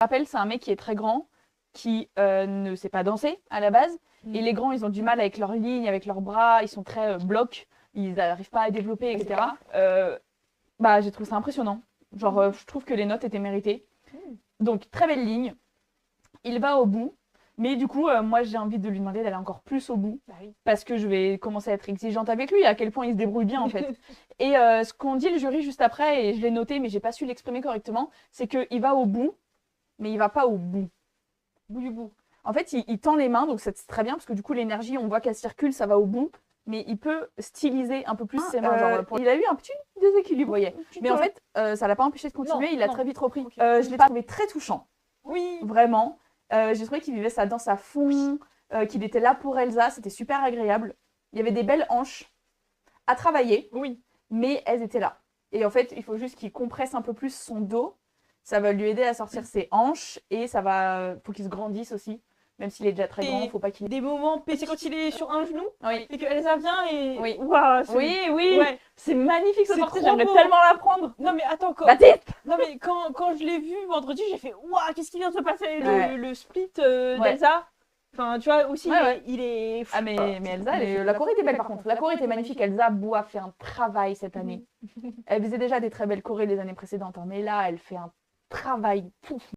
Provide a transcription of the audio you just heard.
rappelle, c'est un mec qui est très grand, qui ne sait pas danser à la base. Et les grands, ils ont du mal avec leurs lignes, avec leurs bras, ils sont très blocs, ils n'arrivent pas à développer, etc. Bah, j'ai trouvé ça impressionnant. Genre, je trouve que les notes étaient méritées. Donc, très belle ligne. Il va au bout. Mais du coup, moi, j'ai envie de lui demander d'aller encore plus au bout. Parce que je vais commencer à être exigeante avec lui, à quel point il se débrouille bien, en fait. Et ce qu'on dit le jury juste après, et je l'ai noté, mais j'ai pas su l'exprimer correctement, c'est qu'il va au bout, mais il va pas au bout. Bout du bout. En fait, il tend les mains, donc c'est très bien, parce que du coup, l'énergie, on voit qu'elle circule, ça va au bout. Mais il peut styliser un peu plus ses mains. Il a eu un petit déséquilibre, vous voyez. Mais en fait, ça l'a pas empêché de continuer, il a très vite repris. Je l'ai trouvé très touchant. Oui. Vraiment. J'ai trouvé qu'il vivait sa danse à fond, qu'il était là pour Elsa, c'était super agréable. Il y avait des belles hanches à travailler, mais elles étaient là. Et en fait, il faut juste qu'il compresse un peu plus son dos. Ça va lui aider à sortir ses hanches et ça va. Faut qu'il se grandisse aussi. Même s'il est déjà très grand, faut pas qu'il. Des moments, c'est quand il est sur un genou et que Elsa vient et. Oui. Wow, oui. Ouais. C'est magnifique ce portrait, j'aimerais beau. tellement l'apprendre. Non mais attends, Baptiste non mais quand je l'ai vu vendredi, j'ai fait waouh, qu'est-ce qui vient de se passer le split d'Elsa. Enfin, tu vois, aussi, il est... Ah, mais Elsa, la choré était belle par contre. La choré était magnifique. Elsa Bou a fait un travail cette année. Elle faisait déjà des très belles chorés les années précédentes, mais là, elle fait un travail.